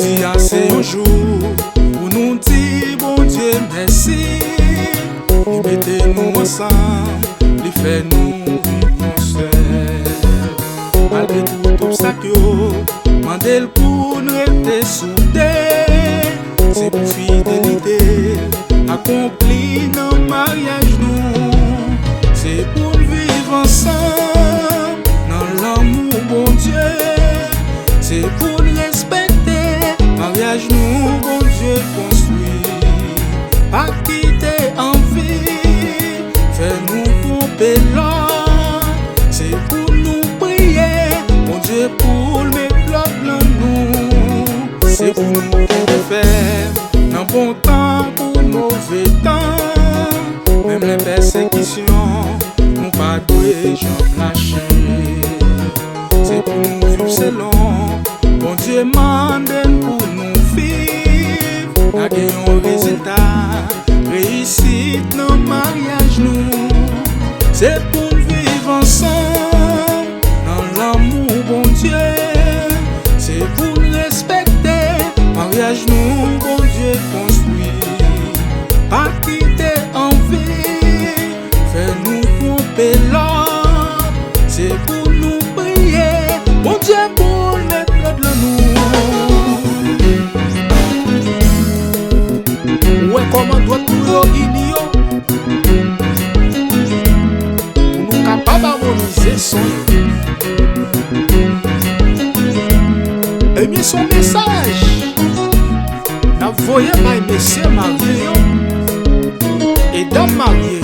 Jodi a c'est un jour où nous dit bon Dieu merci. Il mettait nous ensemble, il fait nous vivre ensemble. Malgré tout obstacle, mandel pour nous rester soudés. C'est pour fidélité, accompli dans le mariage nous. C'est pour vivre ensemble, dans l'amour bon Dieu. C'est pour respecter, mariage nous bon Dieu construit. Pas quitter en vie, fais-nous tromper l'homme. C'est pour nous prier, bon Dieu pour mettre l'ordre dans nous. C'est pour nous faire, dans bon temps pour mauvais temps. Même les persécutions, nous pas doués, j'en lâcher. C'est pour nous vivre selon, bon Dieu mande pour nous vivre. A gagné un résultat, réussite dans le mariage nous. C'est pour nous vivre ensemble, dans l'amour bon Dieu. C'est pour nous respecter, mariage nous bon Dieu construit. Pas quitter en vie, fais-nous tromper l'homme. C'est pour nous prier, bon Dieu pour mettre l'ordre nous. Ouais, comment doit tout il pour nous capables d'harmoniser son. Et bien son message, d'envoyer par messieurs mariés et dames mariées.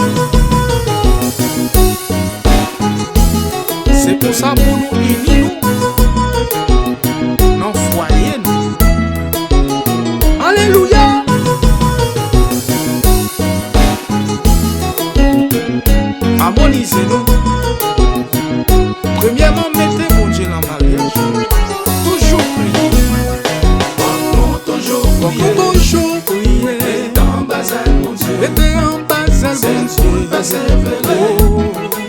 C'est pour ça pour nous unir nous dans le foyer nous. Alléluia. Harmonisez-nous. Premièrement, mettez mon Dieu dans le mariage. Toujours prier. Toujours prier. Mettez en bazar mon Dieu. Mettez en bazar mon Dieu. Persévérer.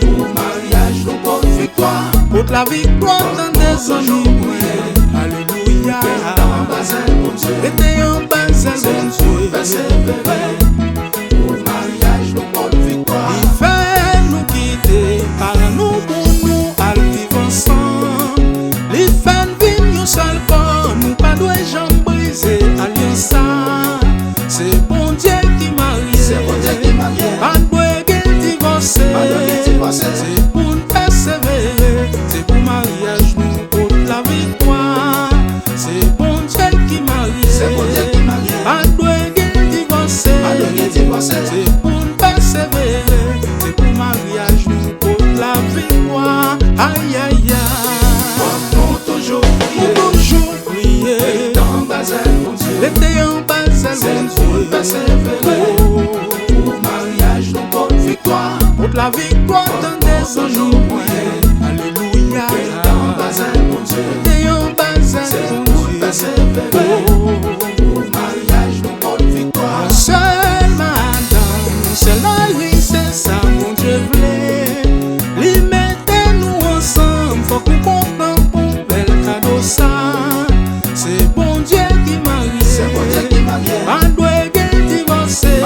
Pour mariage, nous pour victoire. Pour la victoire dans des amis. Alléluia. Mettez en bazar mon Dieu. Mettez en bazar mon Dieu. Persévérer. Pour mariage, nous pour victoire. Il fait nous quitter. Par nous pour nous, à vivre ensemble. Les fans viennent seul corps. Nous pas doit jamais briser alliance. C'est bon Dieu qui marie. C'est bon Dieu qui marie. Pas de divorcer. C'est pour nous persévérer. C'est pour mariage nous pour la victoire. C'est bon Dieu qui marie. C'est bon Dieu qui marie. Pas de divorcer. C'est pour nous persévérer. C'est pour mariage nous pour la victoire. Aïe aïe aïe. Pour toujours prier. Toujours prier. L'été en bazar mon Dieu. L'été en bazar mon Dieu. Persévérer. Pour mariage nous pour victoire. Pour la victoire dans des jours. Alléluia. L'été en bazar mon Dieu. L'été en bazar mon Dieu. Persévérer. Pour mariage nous pour victoire. Seul madame, seul mari, c'est ça mon Dieu voulait. Lui mettez-nous ensemble, faut qu'on comprenne pour bel cadeau ça. C'est bon Dieu qui marie. C'est bon Dieu qui marie. Pas de divorcer.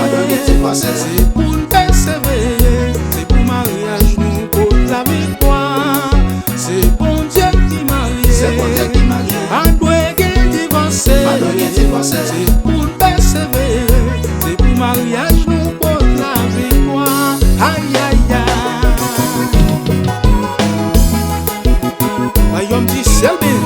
C'est pour nous persévérer. C'est pour mariage nous pour la victoire. C'est bon Dieu qui marie. C'est bon Dieu qui marie. Pas de divorcer. C'est pour nous persévérer. C'est pour mariage nous pour la victoire. Aïe aïe aïe. Royaume du Selbin.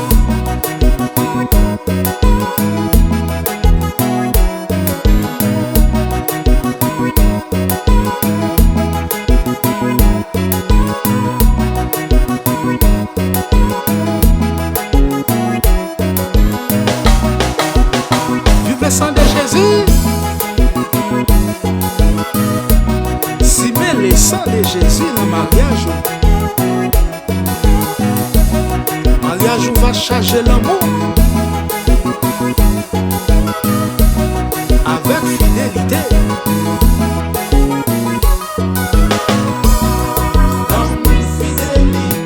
Du sang de Jésus. Si met le sang de Jésus dans le mariage. Mariage va charger l'amour. Avec fidélité.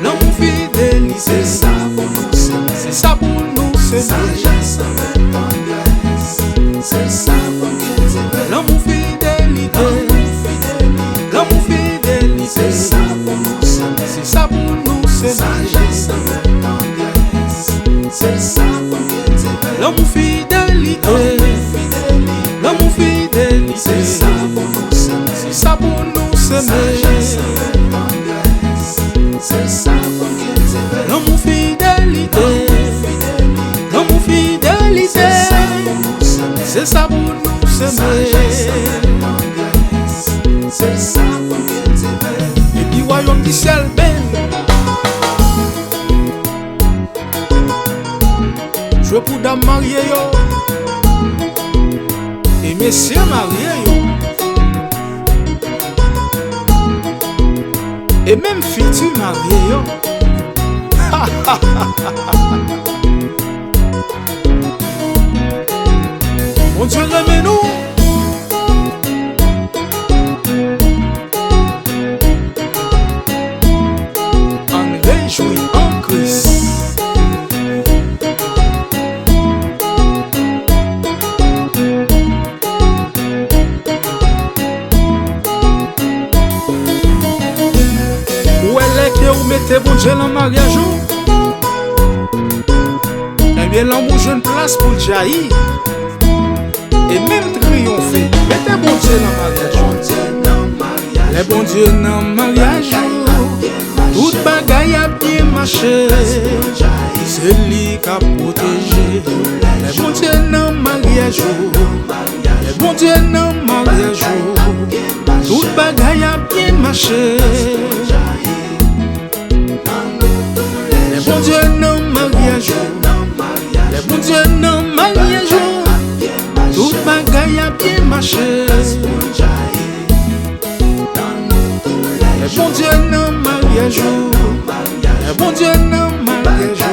L'amour fidélité. C'est ça pour nous. C'est ça pour nous. C'est ça. semer. Sagesse avec tendresse, c'est ça pour cultiver. L'amour fidélité, l'amour fidélité, C'est ça pour nous semer. c'est ça pour nous semer. Sagesse avec tendresse, c'est ça pour cultiver. L'amour fidélité, l'amour fidélité, C'est ça pour nous semer. c'est ça pour nous semer. Sagesse avec tendresse, c'est ça pour cultiver. Et puis royaume du ciel ben, je pour dame mariée yo, et messieurs mariés yo, et même futurs mariés yo. Mon Dieu remets-nous. En réjouis en Christ. Où est-ce que vous mettez bon Dieu dans le mariage? Eh bien, l'amour joue une place pour jaillir et même triompher. Mettez bon Dieu dans le mariage. Bon Dieu dans le mariage. Les bons dieux dans le mariage, toute bagaille a bien marché. C'est lui qui a protégé. Les bons dieux dans le mariage, les bons dieux dans le mariage, toute bagaille a bien marché. Les bons dieux dans le mariage, les bons dieux dans le mariage, toute bagaille a bien marché. Les bons dieux dans le mariage, les bons dieux dans le mariage,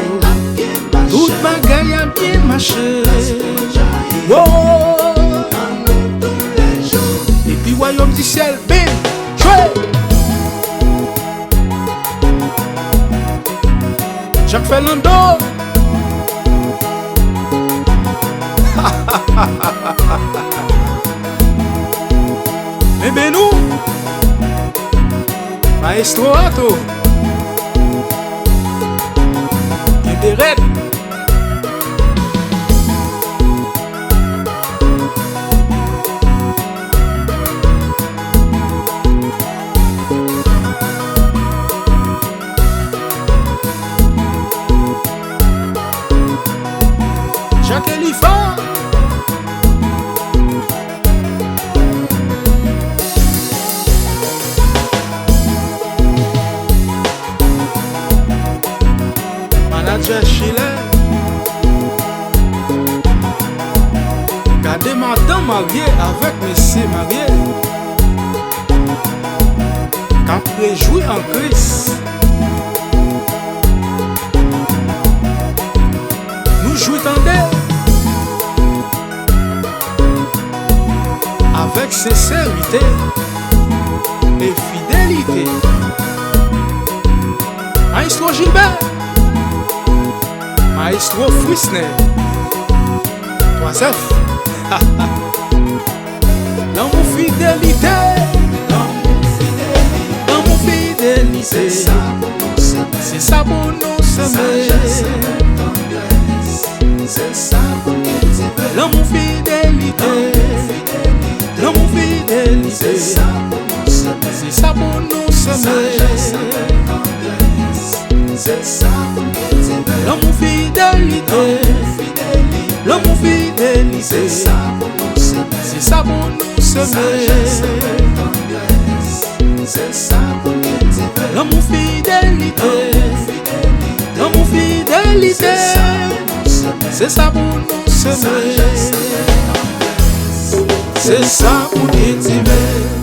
toute bagaille a bien marché. Oh. Et puis royaume du ciel, ben, jouez. Jacques Fernando. Mais ben nous, Maestro Ato, Guéderet, Jacques Elifa, manager Chile, gardez madame mariée avec monsieur marié, qu'a réjoui en Christ. Nous jouons avec sincérité et fidélité. Maestro Gilbert, Maestro Frisner, 3F. L'amour fidélité, l'amour fidélité, C'est ça pour nous semer. c'est ça pour nous semer. Sagesse avec tendresse, c'est ça pour cultiver. L'amour fidélité, l'amour fidélité, C'est ça pour nous semer. c'est ça pour nous semer. Sagesse avec tendresse, c'est ça pour cultiver. L'amour fidélité, l'amour fidélité, C'est ça pour nous semer. c'est ça pour nous Sagesse semer. avec tendresse, c'est ça pour cultiver. L'amour fidélité, l'amour fidélité, c'est ça pour nous semer. Sagesse avec tendresse, C'est ça pour cultiver.